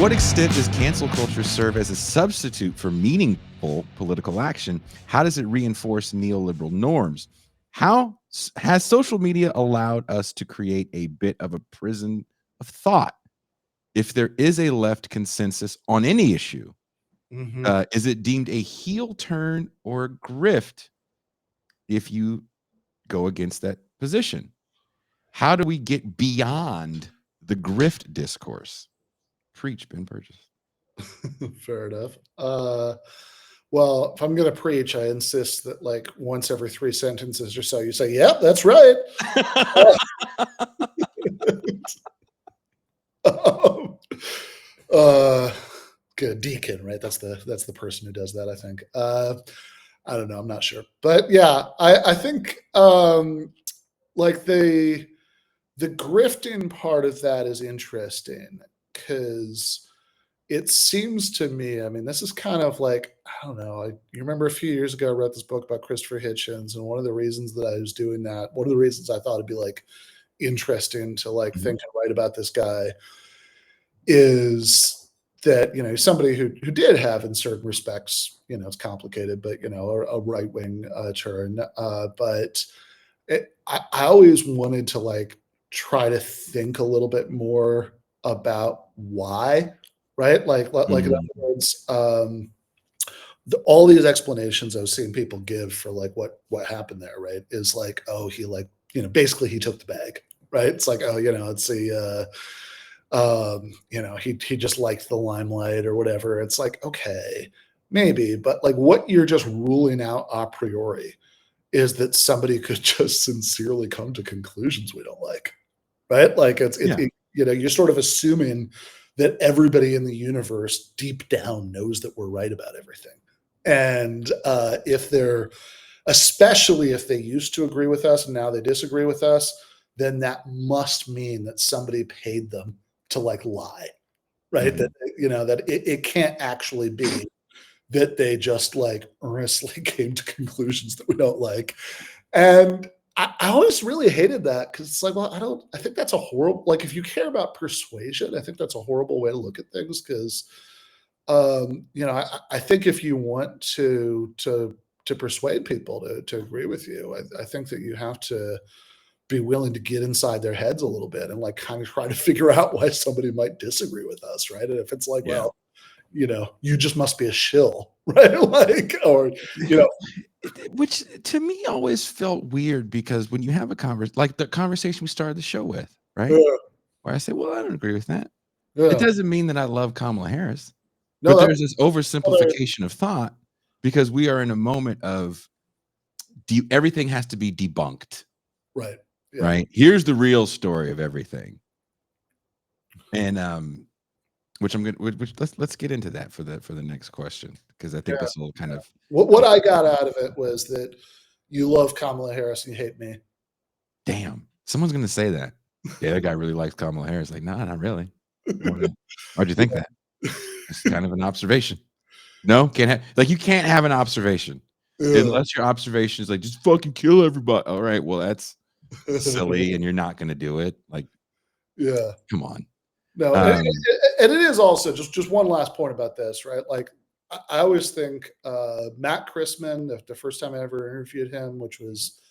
what extent does cancel culture serve as a substitute for meaningful political action? How does it reinforce neoliberal norms? How has social media allowed us to create a bit of a prison of thought? If there is a left consensus on any issue, is it deemed a heel turn or a grift if you go against that position? How do we get beyond the grift discourse? Preach, Ben Burgis. Fair enough. Well, if I'm going to preach, I insist that like once every 3 sentences or so, you say, "Yep, that's right." Good deacon, right? That's the person who does that, I think. I don't know. I'm not sure, but yeah, I think like the grifting part of that is interesting because it seems to me, I mean, this is kind of like, I don't know, you remember a few years ago, I wrote this book about Christopher Hitchens, and one of the reasons that I was doing that, one of the reasons I thought it'd be like interesting to like think and write about this guy is that, you know, somebody who did have in certain respects, you know, it's complicated, but, you know, a right-wing turn. But I always wanted to like try to think a little bit more about why, right? Like in other words, all these explanations I was seeing people give for like what happened there, right? Is like, oh, he like, you know, basically he took the bag, right? It's like, oh, you know, it's a you know, he just liked the limelight or whatever. It's like, okay, maybe, but like what you're just ruling out a priori is that somebody could just sincerely come to conclusions we don't like, right? Like it, you know, you're sort of assuming that everybody in the universe deep down knows that we're right about everything. And if they're, especially if they used to agree with us and now they disagree with us, then that must mean that somebody paid them to like lie, right? That, you know, that it can't actually be that they just like earnestly came to conclusions that we don't like. And I always really hated that because it's like, well, I think that's a horrible, like if you care about persuasion, I think that's a horrible way to look at things because, you know, I think if you want to persuade people to agree with you, I think that you have to be willing to get inside their heads a little bit and like kind of try to figure out why somebody might disagree with us, right? And if it's like, well, you know, you just must be a shill, right? Like, or, you know, which to me always felt weird because when you have a conversation, like the conversation we started the show with, right? Where I say, well, I don't agree with that. It doesn't mean that I love Kamala Harris, but there's this oversimplification of thought because we are in a moment of everything has to be debunked. Right. Yeah. Right. Here's the real story of everything. And which I'm good. Which let's get into that for the next question because I think this will kind of. What I got out of it was that you love Kamala Harris and you hate me. Damn, someone's gonna say that. Yeah, that guy really likes Kamala Harris. Like, no, not really. Why'd you think that? It's kind of an observation. No, can't have like you can't have an observation unless your observation is like just fucking kill everybody. All right, well that's silly, and you're not gonna do it. Like, yeah, come on. No, and it is also just one last point about this, right? Like, I always think Matt Chrisman, the first time I ever interviewed him, which was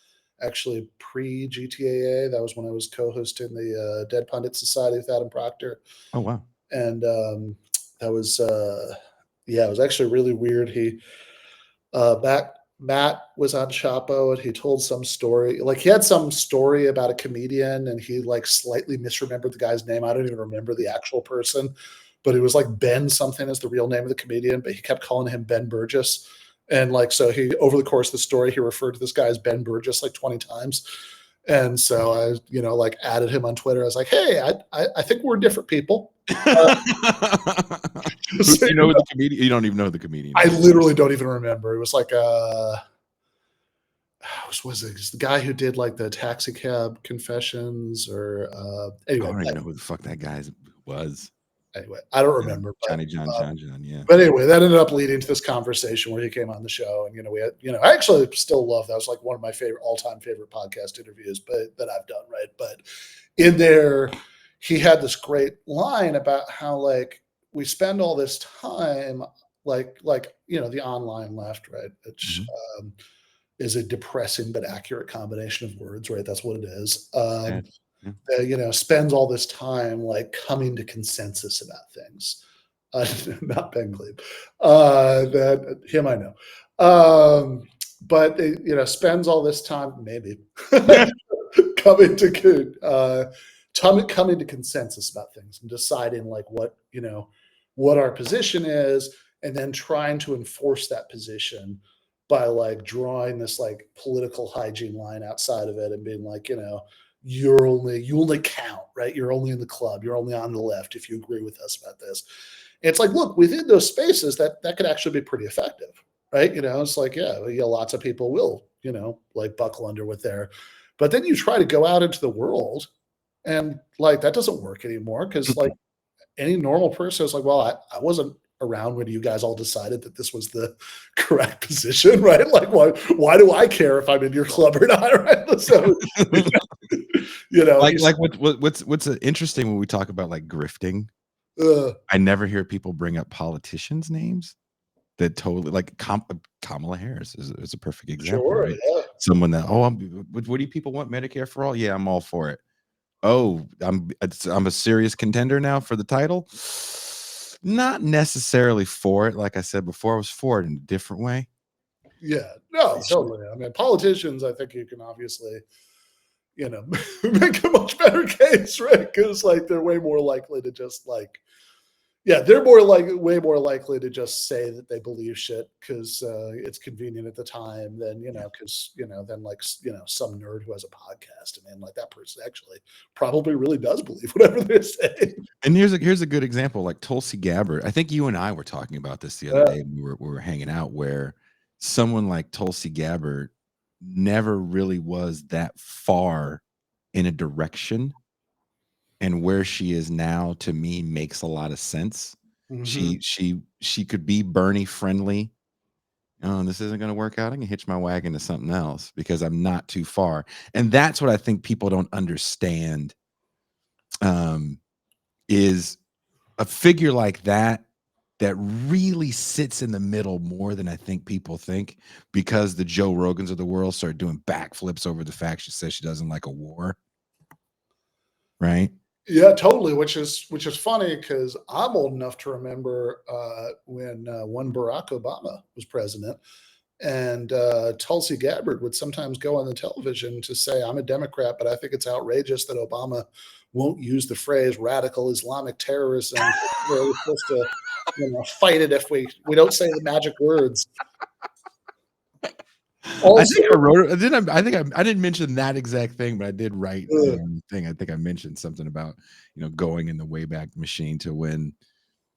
actually pre-GTAA, that was when I was co-hosting the Dead Pundit Society with Adam Proctor. Oh wow! And that was yeah, it was actually really weird. He Matt was on Chapo and he told some story. Like he had some story about a comedian and he like slightly misremembered the guy's name. I don't even remember the actual person, but it was like Ben something as the real name of the comedian, but he kept calling him Ben Burgis. And like, so he, over the course of the story, he referred to this guy as Ben Burgis like 20 times. And so I, you know, like added him on Twitter. I was like, hey, I think we're different people. You know the comedian? You don't even know the comedian. I literally don't even remember. It was like was it the guy who did like the Taxi Cab Confessions or anyway? I don't even know who the fuck that guy was. Anyway, I don't remember. Johnny John, yeah. But anyway, that ended up leading to this conversation where he came on the show, and you know, we had, you know, I actually still love that. It was like one of my all-time favorite podcast interviews, but that I've done, right? But in there, he had this great line about how like we spend all this time like the online left, right? Which Mhm. is a depressing but accurate combination of words, right? That's what it is. Yeah. Yeah. Spends all this time like coming to consensus about things. Not Ben Glebe. That him I know. But spends all this time maybe coming to coming to consensus about things and deciding like what our position is, and then trying to enforce that position by like drawing this like political hygiene line outside of it and being like, you only count, right? You're only in the club. You're only on the left if you agree with us about this. And it's like, look, within those spaces, that could actually be pretty effective, right? It's like, lots of people will, like buckle under with their, but then you try to go out into the world, and like that doesn't work anymore because like any normal person is like, well, I wasn't around when you guys all decided that this was the correct position, right? Like, why do I care if I'm in your club or not, right? So, Like what's interesting when we talk about like grifting, uh, I never hear people bring up politicians' names that totally like Kamala Harris is a perfect example, sure, right? yeah, Someone that, oh, what do you people want Medicare for all? Yeah, I'm all for it. Oh, I'm a serious contender now for the title. Not necessarily for it. Like I said before, I was for it in a different way. yeah, no, totally. I mean, politicians, I think you can obviously, make a much better case, right? Because like they're way more likely to just like, yeah, they're way more likely to just say that they believe shit because it's convenient at the time than Yeah. because than like some nerd who has a podcast. I mean, like that person actually probably really does believe whatever they're saying. And here's a good example, like Tulsi Gabbard. I think you and I were talking about this the other Uh, day when we were hanging out, where someone like Tulsi Gabbard never really was that far in a direction, and where she is now to me makes a lot of sense. mhm. She could be Bernie friendly. Oh, this isn't going to work out. I can hitch my wagon to something else because I'm not too far. And that's what I think people don't understand, um, is a figure like that that really sits in the middle more than I think people think, because the Joe Rogans of the world start doing backflips over the fact she says she doesn't like a war, right? Yeah, totally. Which is funny because I'm old enough to remember when Barack Obama was president, and Tulsi Gabbard would sometimes go on the television to say, "I'm a Democrat, but I think it's outrageous that Obama won't use the phrase radical Islamic terrorism. We're supposed to, fight it if we don't say the magic words." I think Also, I wrote it. I think I didn't mention that exact thing, but I did write, uh, on the thing. I think I mentioned something about, going in the Wayback Machine to when,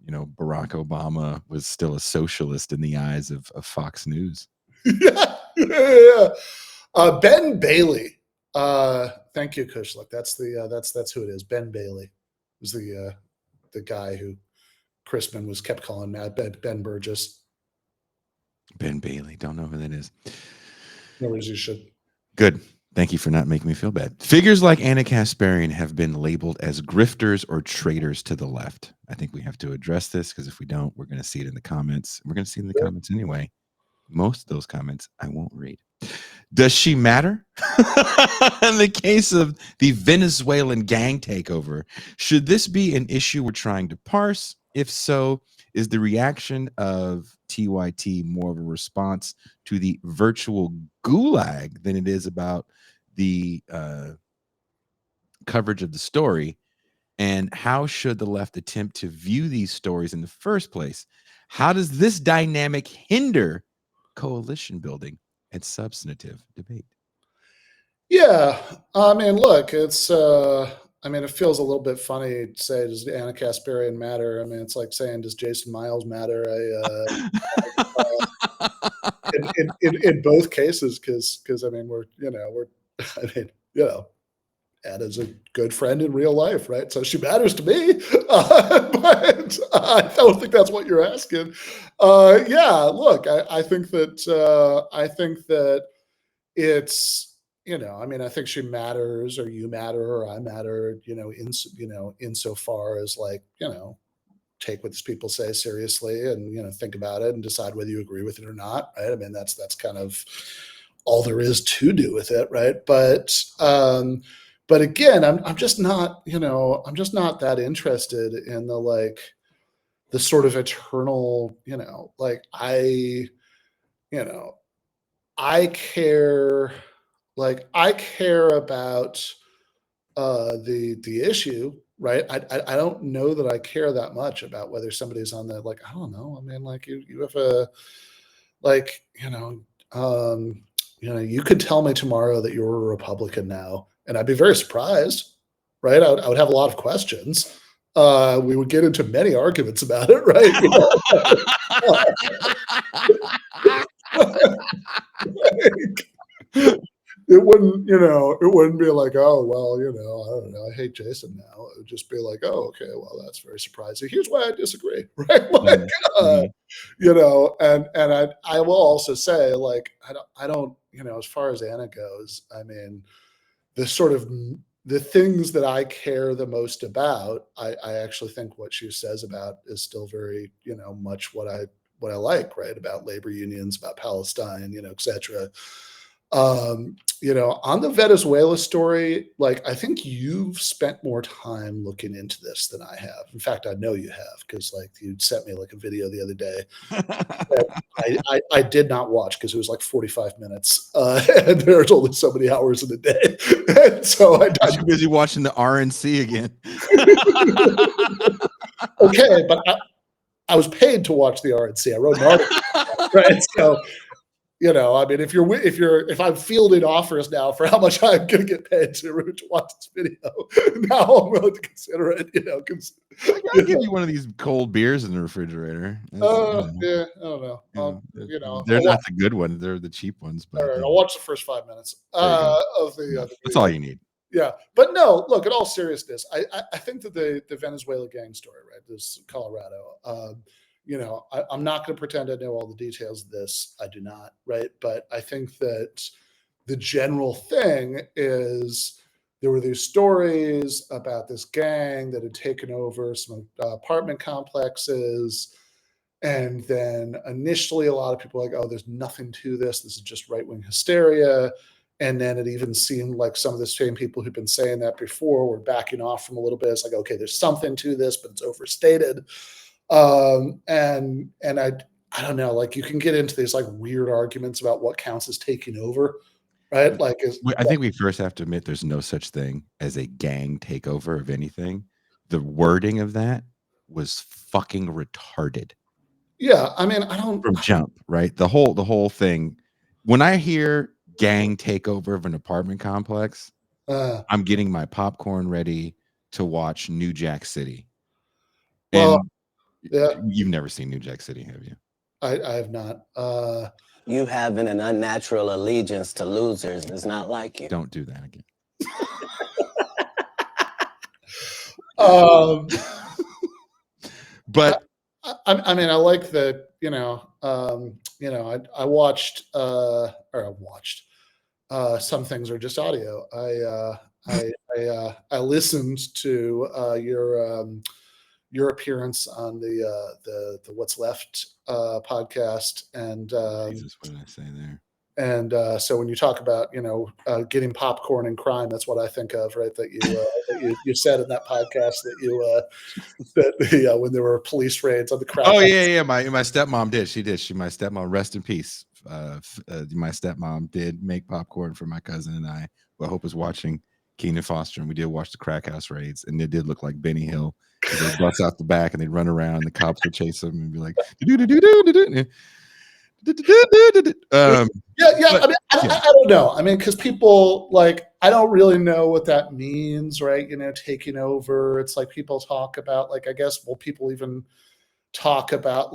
Barack Obama was still a socialist in the eyes of Fox News. yeah, yeah. Ben Bailey. Thank you, Kushlik. That's who it is. Ben Bailey was the guy who Crispin was kept calling Mad Ben Burgess. Ben Bailey, don't know who that is. No worries, you should. Good. Thank you for not making me feel bad. Figures like Anna Kasparian have been labeled as grifters or traitors to the left. I think we have to address this because if we don't, we're going to see it in the comments. We're going to see it in the comments anyway. Most of those comments I won't read. Does she matter? In the case of the Venezuelan gang takeover, should this be an issue we're trying to parse? If so, is the reaction of TYT more of a response to the virtual gulag than it is about the coverage of the story? And how should the left attempt to view these stories in the first place? How does this dynamic hinder coalition building and substantive debate? Yeah, I mean, look, it's. I mean, it feels a little bit funny to say, does Anna Kasparian matter? I mean, it's like saying, does Jason Miles matter? In both cases, because I mean, I mean, Anna's a good friend in real life, right? So she matters to me, but I don't think that's what you're asking. Yeah, look, I think that it's I mean, I think she matters, or you matter, or I matter, insofar as like take what these people say seriously and think about it and decide whether you agree with it or not, right? I mean, that's kind of all there is to do with it, right? But again, I'm just not, I'm just not that interested in the sort of eternal, I care, I care about the issue, right? I don't know that I care that much about whether somebody's on the I don't know. I mean, you have a like you could tell me tomorrow that you're a Republican now, and I'd be very surprised, right? I would have a lot of questions. We would get into many arguments about it, right? It wouldn't be like, oh, well, I don't know, I hate Jason now. It would just be like, oh, okay, well, that's very surprising. Here's why I disagree, right? And I will also say, I don't, as far as Anna goes, I mean, the things that I care the most about, I actually think what she says about is still very, much what I like, right? About labor unions, about Palestine, et cetera. On the Venezuela story, I think you've spent more time looking into this than I have. In fact, I know you have, because you sent me a video the other day that I did not watch because it was 45 minutes, and there's only so many hours in a day. And so I'm too busy watching the RNC again. Okay, but I was paid to watch the RNC. I wrote an article, right? So, I mean, if I'm fielding offers now for how much I'm going to get paid to watch this video, now I'm willing to consider it. I'll give you one of these cold beers in the refrigerator. Yeah, I don't know. They're not the good ones; they're the cheap ones. But all right, I'll watch the first 5 minutes of the. That's all you need. Yeah, but no, look, in all seriousness, I think that the Venezuela gang story, right? This Colorado. I'm not going to pretend I know all the details of this. I do not, right? But I think that the general thing is there were these stories about this gang that had taken over some apartment complexes. And then initially a lot of people were like, oh, there's nothing to this. This is just right-wing hysteria. And then it even seemed like some of the same people who'd been saying that before were backing off from a little bit. It's like, okay, there's something to this, but it's overstated. And I don't know, you can get into these weird arguments about what counts as taking over, right? I think we first have to admit there's no such thing as a gang takeover of anything. The wording of that was fucking retarded. Yeah, I mean, I don't from jump, right? The whole thing. When I hear gang takeover of an apartment complex, I'm getting my popcorn ready to watch New Jack City. Well, and yeah, you've never seen New Jack City, have you? I have not. You having an unnatural allegiance to losers is not like you. Don't do that again. But I mean, I like that. I watched, some things are just audio. I listened to your appearance on the What's Left podcast, and Jesus, what did I say there? And so when you talk about getting popcorn and crime, that's what I think of, right? That you said in that podcast that when there were police raids on the crack. Oh yeah. My stepmom did. She did. My stepmom, rest in peace. My stepmom did make popcorn for my cousin and I, who I hope is watching Keenan Foster, and we did watch the crack house raids, and it did look like Benny Hill. They bust out the back and they'd run around, and the cops would chase them and be like, I don't know. I mean, because people I don't really know what that means, right? Taking over. It's like people talk about I guess, will people even talk about